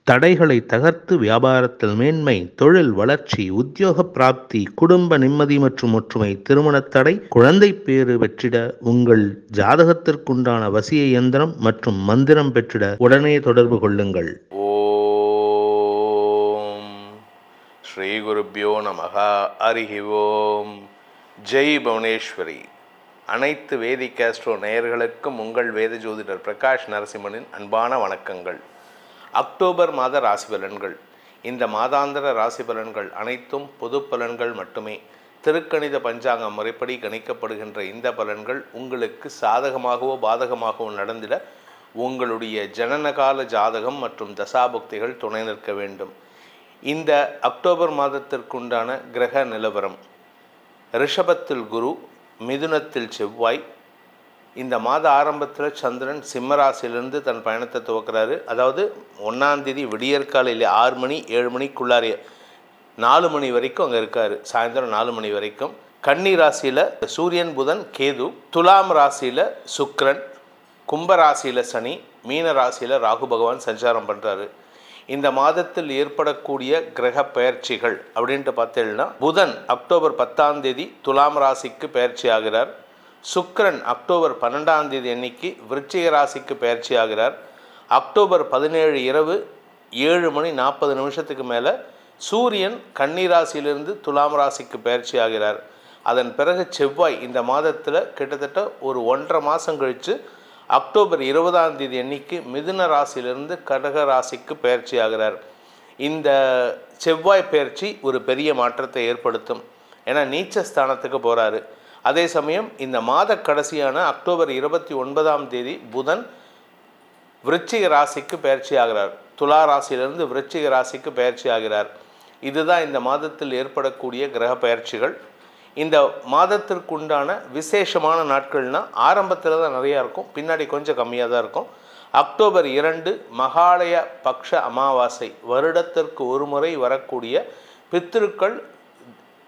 தடைகளை தகர்த்து வியாபாரத்தில் மேன்மை, தொழில் வளர்ச்சி, உத்தியோக பிராப்தி, குடும்ப நிம்மதி மற்றும் ஒற்றுமை, திருமணத் தடை, குழந்தை பேறு பெற்றிட உங்கள் ஜாதகத்திற்குண்டான வசிய இயந்திரம் மற்றும் மந்திரம் பெற்றிட உடனே தொடர்பு கொள்ளுங்கள். ஓம் ஸ்ரீ குருப்யோ நமஹ. ஹரிஹி ஓம். ஜெய் புவனேஸ்வரி. அனைத்து வேதிக் ஆஸ்ட்ரோ நேயர்களுக்கும் உங்கள் வேத ஜோதிடர் பிரகாஷ் நரசிம்மனின் அன்பான வணக்கங்கள். அக்டோபர் மாத ராசி பலன்கள். இந்த மாதாந்திர ராசி பலன்கள் அனைத்தும் பொது பலன்கள் மட்டுமே. திருக்கணித பஞ்சாங்க முறைப்படி கணிக்கப்படுகின்ற இந்த பலன்கள் உங்களுக்கு சாதகமாகவோ பாதகமாகவோ நடந்திட உங்களுடைய ஜனனகால ஜாதகம் மற்றும் தசாபுக்திகள் துணை நிற்க வேண்டும். இந்த அக்டோபர் மாதத்திற்குண்டான கிரக நிலவரம்: ரிஷபத்தில் குரு, மிதுனத்தில் செவ்வாய். இந்த மாத ஆரம்பத்தில் சந்திரன் சிம்மராசிலிருந்து தன் பயணத்தை துவக்கிறாரு. அதாவது 1ஆம் தேதி விடியற்காலையில் 6 மணி 7 மணிக்குள்ளாரே 4 மணி வரைக்கும் அங்கே இருக்கார். சாயந்தரம் 4 மணி வரைக்கும். கன்னி ராசியில் சூரியன், புதன், கேது. துலாம் ராசியில் சுக்கிரன், கும்ப ராசியில் சனி, மீன ராசியில் ராகு பகவான் சஞ்சாரம் பண்ணுறாரு. இந்த மாதத்தில் ஏற்படக்கூடிய கிரக பெயர்ச்சிகள் அப்படின்ட்டு பார்த்தீங்கன்னா, புதன் அக்டோபர் 10ஆம் தேதி துலாம் ராசிக்கு பெயர்ச்சி ஆகிறார். சுக்கிரன் அக்டோபர் 12ஆம் தேதி அன்னைக்கு விருச்சிக ராசிக்கு பெயர்ச்சி ஆகிறார். அக்டோபர் 17 இரவு 7 மணி 40 நிமிஷத்துக்கு மேலே சூரியன் கன்னி ராசியிலிருந்து துலாம் ராசிக்கு பெயர்ச்சி ஆகிறார். அதன் பிறகு செவ்வாய் இந்த மாதத்தில் கிட்டத்தட்ட ஒரு 1.5 மாதம் கழித்து அக்டோபர் 20ஆம் தேதி அன்னைக்கு மிதுன ராசியிலிருந்து கடக ராசிக்கு பெயர்ச்சி ஆகிறார். இந்த செவ்வாய் பெயர்ச்சி ஒரு பெரிய மாற்றத்தை ஏற்படுத்தும். ஏன்னா நீச்ச ஸ்தானத்துக்கு போகிறாரு. அதே சமயம் இந்த மாத கடைசியான அக்டோபர் 29ஆம் தேதி புதன் விருச்சிக ராசிக்கு பெயர்ச்சி ஆகிறார். துலா ராசியிலிருந்து விருச்சிக ராசிக்கு பெயர்ச்சி ஆகிறார். இதுதான் இந்த மாதத்தில் ஏற்படக்கூடிய கிரக பெயர்ச்சிகள். இந்த மாதத்திற்குண்டான விசேஷமான நாட்கள்னால் ஆரம்பத்தில் தான் நிறையா இருக்கும், பின்னாடி கொஞ்சம் கம்மியாக தான் இருக்கும். அக்டோபர் 2 மகாலய பக்ஷ அமாவாசை. வருடத்திற்கு ஒரு முறை வரக்கூடிய பித்திருக்கள்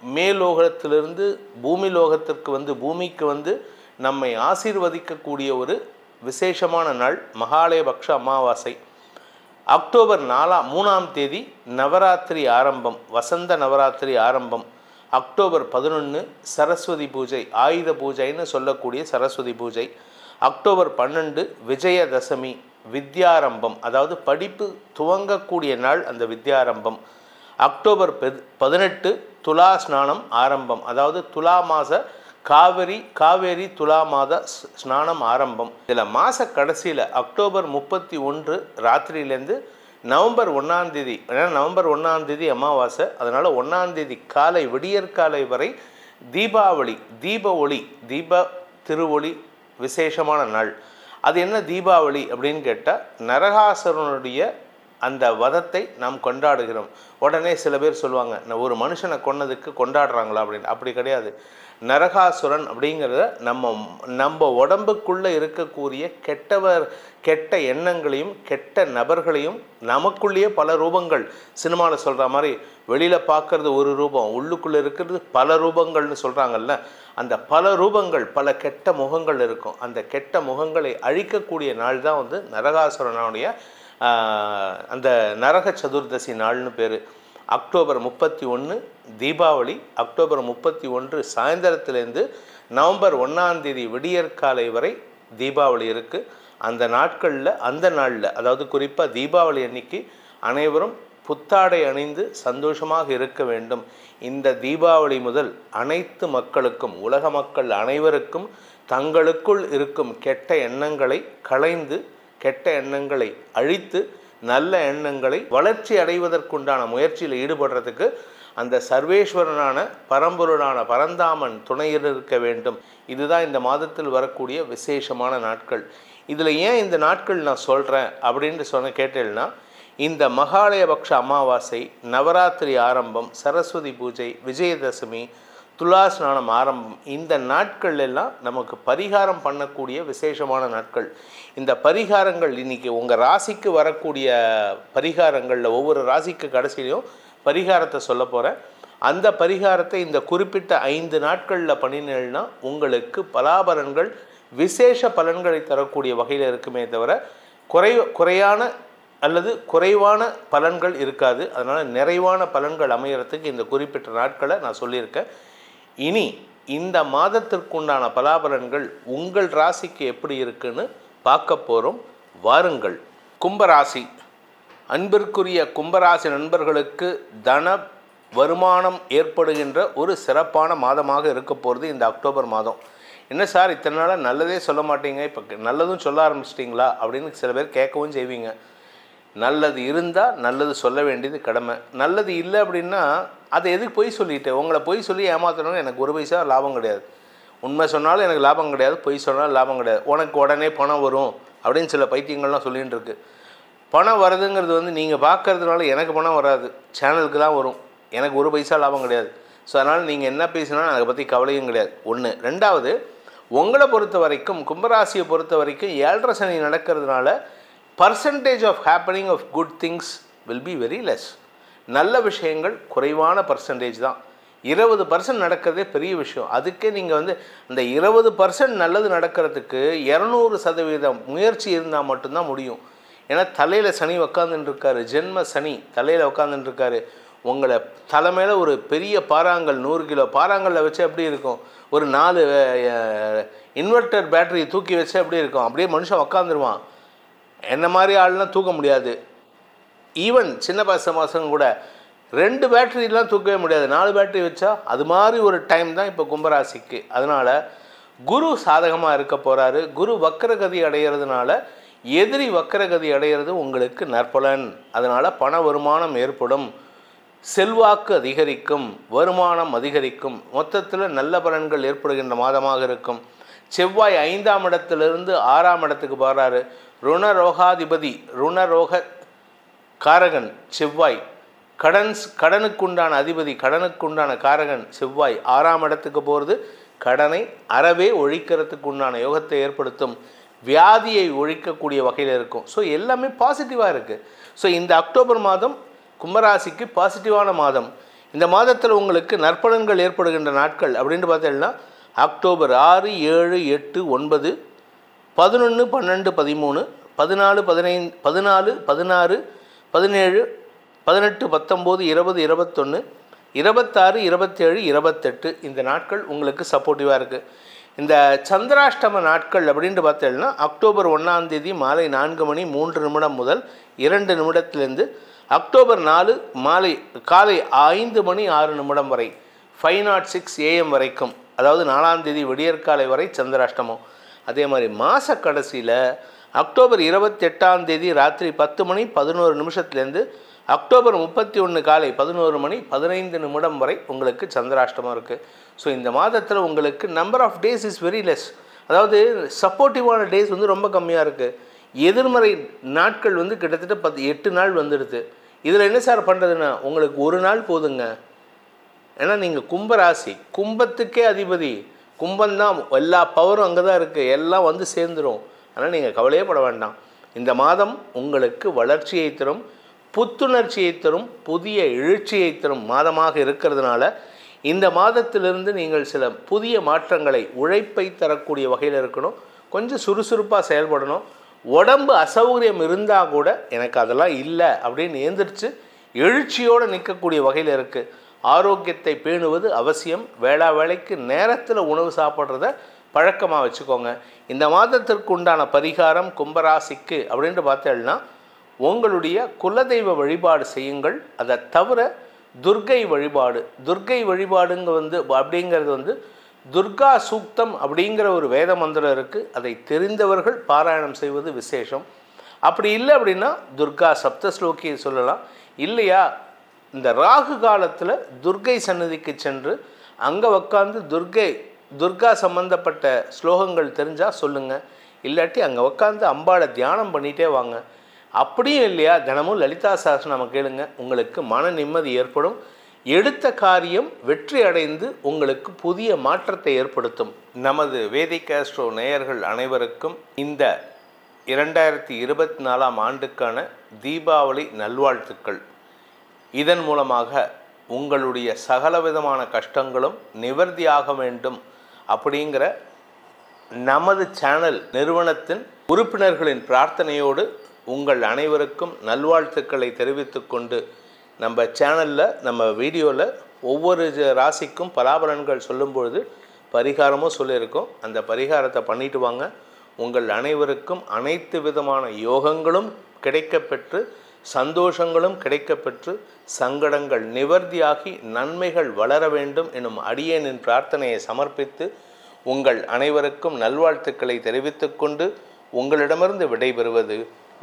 மேலோகத்திலிருந்து பூமி லோகத்திற்கு வந்து பூமிக்கு வந்து நம்மை ஆசீர்வதிக்கக்கூடிய ஒரு விசேஷமான நாள் மகாலயபக்ஷ அமாவாசை. அக்டோபர் 3ஆம் தேதி நவராத்திரி ஆரம்பம், வசந்த நவராத்திரி ஆரம்பம். அக்டோபர் 11 சரஸ்வதி பூஜை, ஆயுத பூஜைன்னு சொல்லக்கூடிய சரஸ்வதி பூஜை. அக்டோபர் 12 விஜயதசமி, வித்யாரம்பம், அதாவது படிப்பு துவங்கக்கூடிய நாள் அந்த வித்யாரம்பம். அக்டோபர் 18 துலா ஸ்நானம் ஆரம்பம், அதாவது துலா மாத காவேரி துலா மாத ஸ்நானம் ஆரம்பம். இதில் மாத கடைசியில் அக்டோபர் 31 ராத்திரியிலேருந்து நவம்பர் 1ஆம் தேதி, ஏன்னா நவம்பர் 1ஆம் தேதி அமாவாசை, அதனால் 1ஆம் தேதி காலை விடியற்காலை வரை தீபாவளி, தீப திருவொளி விசேஷமான நாள். அது என்ன தீபாவளி அப்படின்னு கேட்டால், நரகாசுரனுடைய அந்த வதத்தை நாம் கொண்டாடுகிறோம். உடனே சில பேர் சொல்லுவாங்க, ஒரு மனுஷனை கொன்னதுக்கு கொண்டாடுறாங்களா அப்படின்னு. அப்படி கிடையாது. நரகாசுரன் அப்படிங்கிறத நம்ம உடம்புக்குள்ளே இருக்கக்கூடிய கெட்ட எண்ணங்களையும் கெட்ட நபர்களையும், நமக்குள்ளேயே பல ரூபங்கள், சினிமாவில் சொல்கிற மாதிரி வெளியில் பார்க்குறது ஒரு ரூபம், உள்ளுக்குள்ளே இருக்கிறது பல ரூபங்கள்னு சொல்கிறாங்கல்ல, அந்த பல ரூபங்கள், பல கெட்ட முகங்கள் இருக்கும். அந்த கெட்ட முகங்களை அழிக்கக்கூடிய நாள் தான் வந்து நரகாசுரனுடைய அந்த நரக சதுர்தசி நாள்னு பேர். அக்டோபர் 31 தீபாவளி. அக்டோபர் 31 சாயந்தரத்துலேருந்து நவம்பர் 1ஆம் தேதி விடியற்காலை வரை தீபாவளி இருக்குது. அந்த நாளில் அதாவது குறிப்பாக தீபாவளி அன்னைக்கு அனைவரும் புத்தாடை அணிந்து சந்தோஷமாக இருக்க வேண்டும். இந்த தீபாவளி முதல் அனைத்து மக்களுக்கும், உலக மக்கள் அனைவருக்கும் தங்களுக்குள் இருக்கும் கெட்ட எண்ணங்களை களைந்து, கெட்ட எண்ணங்களை அழித்து, நல்ல எண்ணங்களை வளர்ச்சி அடைவதற்குண்டான முயற்சியில் ஈடுபடுறதுக்கு அந்த சர்வேஸ்வரனான பரம்பொருளான பரந்தாமன் துணையில் இருக்க வேண்டும். இதுதான் இந்த மாதத்தில் வரக்கூடிய விசேஷமான நாட்கள். இதில் ஏன் இந்த நாட்கள் நான் சொல்கிறேன் அப்படின்னு கேட்டேன்னா, இந்த மகாலயபக்ஷ அமாவாசை, நவராத்திரி ஆரம்பம், சரஸ்வதி பூஜை, விஜயதசமி, துலா ஸ்நானம் ஆரம்பம், இந்த நாட்கள் எல்லாம் நமக்கு பரிகாரம் பண்ணக்கூடிய விசேஷமான நாட்கள். இந்த பரிகாரங்கள் இன்றைக்கி உங்கள் ராசிக்கு வரக்கூடிய பரிகாரங்களில் ஒவ்வொரு ராசிக்கு கடைசியிலையும் பரிகாரத்தை சொல்ல போகிறேன். அந்த பரிகாரத்தை இந்த குறிப்பிட்ட 5 நாட்களில் பண்ணினீங்கன்னா உங்களுக்கு பலாபலன்கள் விசேஷ பலன்களை தரக்கூடிய வகையில் இருக்குமே தவிர குறைவான பலன்கள் இருக்காது. அதனால் நிறைவான பலன்கள் அமையறதுக்கு இந்த குறிப்பிட்ட நாட்களை நான் சொல்லியிருக்கேன். இனி இந்த மாதத்திற்குண்டான பலாபலன்கள் உங்கள் ராசிக்கு எப்படி இருக்குன்னு பார்க்க போகிறோம். வாருங்கள். கும்பராசி. அன்பிற்குரிய கும்பராசி நண்பர்களுக்கு தன வருமானம் ஏற்படுகின்ற ஒரு சிறப்பான மாதமாக இருக்க போகிறது இந்த அக்டோபர் மாதம். என்ன சார் இத்தனை நாளாக நல்லதே சொல்ல மாட்டீங்க, இப்போ நல்லதும் சொல்ல ஆரம்பிச்சிட்டிங்களா அப்படின்னு சில பேர் கேட்கவும் செய்வீங்க. நல்லது இருந்தால் நல்லது சொல்ல வேண்டியது கடமை. நல்லது இல்லை அப்படின்னா அதை எதுக்கு பொய் சொல்லிட்டு உங்களை பொய் சொல்லி ஏமாற்றணும்னு எனக்கு ஒரு பைசா லாபம் கிடையாது. உண்மை சொன்னாலும் எனக்கு லாபம் கிடையாது, பொய் சொன்னாலும் லாபம் கிடையாது. உனக்கு உடனே பணம் வரும் அப்படின்னு சில பைத்தியங்கள்லாம் சொல்லிகிட்டு இருக்கு. பணம் வருதுங்கிறது வந்து நீங்கள் பார்க்கறதுனால எனக்கு பணம் வராது, சேனலுக்கு தான் வரும். எனக்கு ஒரு பைசா லாபம் கிடையாது. ஸோ அதனால் நீங்கள் என்ன பேசினாலும் அதை பற்றி கவலையும் கிடையாது. ஒன்று. ரெண்டாவது, உங்களை பொறுத்த வரைக்கும் கும்பராசியை பொறுத்த வரைக்கும் 7.5 சனி நடக்கிறதுனால percentage of happening of good things will be very less. நல்ல விஷயங்கள் குறைவான பர்சன்டேஜ் தான். 20% நடக்கிறதே பெரிய விஷயம். அதுக்கே நீங்கள் வந்து இந்த 20% நல்லது நடக்கிறதுக்கு 200% முயற்சி இருந்தால் மட்டும்தான் முடியும். ஏன்னா தலையில் சனி உக்காந்துட்டுருக்காரு, ஜென்ம சனி தலையில் உக்காந்துட்டுருக்காரு. உங்களை தலைமையில் ஒரு பெரிய பாறாங்கல் 100 கிலோ பாறாங்கல்ல வச்சு எப்படி இருக்கும், ஒரு 4 இன்வெர்டர் பேட்டரி தூக்கி வச்சு எப்படி இருக்கும், அப்படியே மனுஷன் உக்காந்துருவான். என்ன மாதிரி ஆள்லாம் தூக்க முடியாது. ஈவன் சின்ன பசங்க கூட 2 பேட்டரிலாம் தூக்கவே முடியாது, 4 பேட்டரி வச்சா அது மாதிரி ஒரு டைம் தான் இப்போ கும்பராசிக்கு. அதனால் குரு சாதகமாக இருக்க போகிறாரு. குரு வக்கரகதி அடைகிறதுனால எதிரி வக்கரகதி அடைகிறது உங்களுக்கு நற்பலன். அதனால் பண வருமானம் ஏற்படும், செல்வாக்கு அதிகரிக்கும், வருமானம் அதிகரிக்கும். மொத்தத்தில் நல்ல பலன்கள் ஏற்படுகின்ற மாதமாக இருக்கும். செவ்வாய் 5ஆம் இடத்திலிருந்து 6ஆம் இடத்துக்கு போகிறாரு. ருணரோகாதிபதி, ருணரோக காரகன் செவ்வாய், கடனுக்குண்டான அதிபதி, கடனுக்குண்டான காரகன் செவ்வாய் 6ஆம் இடத்துக்கு போகிறது. கடனை அறவே ஒழிக்கிறதுக்கு உண்டான யோகத்தை ஏற்படுத்தும், வியாதியை ஒழிக்கக்கூடிய வகையில் இருக்கும். ஸோ எல்லாமே பாசிட்டிவாக இருக்குது. ஸோ இந்த அக்டோபர் மாதம் கும்பராசிக்கு பாசிட்டிவான மாதம். இந்த மாதத்தில் உங்களுக்கு நற்பலன்கள் ஏற்படுகின்ற நாட்கள் அப்படின்ட்டு பார்த்தீங்கன்னா அக்டோபர் 6, 7, 8, 9, 11, 12, 13, 14, 15, 14, 16, 17, 18, 19, 20, 21, 26, 27, 28 இந்த நாட்கள் உங்களுக்கு சப்போர்ட்டிவாக இருக்குது. இந்த சந்திராஷ்டம நாட்கள் அப்படின்ட்டு பார்த்தீங்கன்னா அக்டோபர் 1ஆம் தேதி மாலை 4 மணி 3 நிமிடம் முதல் 2 நிமிடத்திலேருந்து அக்டோபர் 4 காலை 5 மணி 6 நிமிடம் வரை 5:06 AM வரைக்கும், அதாவது 4ஆம் தேதி விடியற்காலை வரை சந்திராஷ்டமம். அதே மாதிரி மாத கடைசியில் அக்டோபர் 28ஆம் தேதி ராத்திரி 10 மணி 11 நிமிஷத்துலேருந்து அக்டோபர் 31 காலை 11 மணி 15 நிமிடம் வரை உங்களுக்கு சந்திராஷ்டமம் இருக்குது. ஸோ இந்த மாதத்தில் உங்களுக்கு number of days is very less. அதாவது சப்போர்ட்டிவான டேஸ் வந்து ரொம்ப கம்மியாக இருக்குது. எதிர்மறை நாட்கள் வந்து கிட்டத்தட்ட 8 நாள் வந்துடுது. இதில் என்ன சார் பண்ணுறதுன்னா உங்களுக்கு ஒரு நாள் போதுங்க. ஏன்னா நீங்கள் கும்பராசி, கும்பத்துக்கே அதிபதி, கும்பந்தான், எல்லா பவரும் அங்கே தான் இருக்குது, எல்லாம் வந்து சேர்ந்துடும். ஆனால் நீங்கள் கவலையே பட வேண்டாம். இந்த மாதம் உங்களுக்கு வளர்ச்சியை தரும், புத்துணர்ச்சியை தரும், புதிய எழுச்சியை தரும் மாதமாக இருக்கிறதுனால இந்த மாதத்திலிருந்து நீங்கள் சில புதிய மாற்றங்களை, உழைப்பை தரக்கூடிய வகையில் இருக்கணும். கொஞ்சம் சுறுசுறுப்பாக செயல்படணும். உடம்பு அசௌகரியம் இருந்தால் கூட எனக்கு அதெல்லாம் இல்லை அப்படின்னு எழுந்திரிச்சு எழுச்சியோடு நிற்கக்கூடிய வகையில் இருக்குது. ஆரோக்கியத்தை பேணுவது அவசியம். வேளைக்கு நேரத்தில் உணவு சாப்பிட்றத பழக்கமாக வச்சுக்கோங்க. இந்த மாதத்திற்கு உண்டான பரிகாரம் கும்பராசிக்கு அப்படின்ட்டு பார்த்தேன்னா உங்களுடைய குலதெய்வ வழிபாடு செய்யுங்கள். அதை தவிர துர்க்கை வழிபாடு, துர்க்கை வழிபாடுங்க அப்படிங்கிறது வந்து துர்கா சூக்தம் அப்படிங்கிற ஒரு வேத மந்திரம் இருக்குது. அதை தெரிந்தவர்கள் பாராயணம் செய்வது விசேஷம். அப்படி இல்லை அப்படின்னா துர்கா சப்தஸ்லோகியை சொல்லலாம். இல்லையா இந்த ராகு காலத்தில் துர்க்கை சன்னதிக்கு சென்று அங்கே உட்காந்து துர்கா சம்பந்தப்பட்ட ஸ்லோகங்கள் தெரிஞ்சால் சொல்லுங்கள். இல்லாட்டி அங்கே உட்காந்து அம்பாளை தியானம் பண்ணிகிட்டே வாங்க. அப்படியும் இல்லையா தினமும் லலிதா சஹஸ்ரநாமம் கேளுங்க. உங்களுக்கு மன நிம்மதி ஏற்படும். எடுத்த காரியம் வெற்றி அடைந்து உங்களுக்கு புதிய மாற்றத்தை ஏற்படுத்தும். நமது வேதிக் ஆஸ்ட்ரோ நேயர்கள் அனைவருக்கும் இந்த 2024ஆம் ஆண்டுக்கான தீபாவளி நல்வாழ்த்துக்கள். இதன் மூலமாக உங்களுடைய சகலவிதமான கஷ்டங்களும் நிவர்த்தியாக வேண்டும் அப்படிங்கிற நமது சேனல் நிறுவனத்தின் உறுப்பினர்களின் பிரார்த்தனையோடு உங்கள் அனைவருக்கும் நல்வாழ்த்துக்களை தெரிவித்துக் கொண்டு நம்ம சேனலில் நம்ம வீடியோவில் ஒவ்வொரு ராசிக்கும் பலாபலன்கள் சொல்லும்பொழுது பரிகாரமும் சொல்லியிருக்கோம். அந்த பரிகாரத்தை பண்ணிட்டு வாங்க. உங்கள் அனைவருக்கும் அனைத்து விதமான யோகங்களும் கிடைக்கப்பெற்று, சந்தோஷங்களும் கிடைக்கப்பெற்று, சங்கடங்கள் நிவர்த்தியாகி நன்மைகள் வளர வேண்டும் எனும் அடியேனின் பிரார்த்தனையை சமர்ப்பித்து உங்கள் அனைவருக்கும் நல்வாழ்த்துக்களை தெரிவித்துக் கொண்டு உங்களிடமிருந்து விடைபெறுவது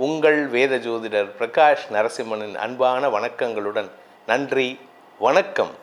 உங்கள் வேத ஜோதிடர் பிரகாஷ் நரசிம்மனின் அன்பான வணக்கங்களுடன். நன்றி, வணக்கம்.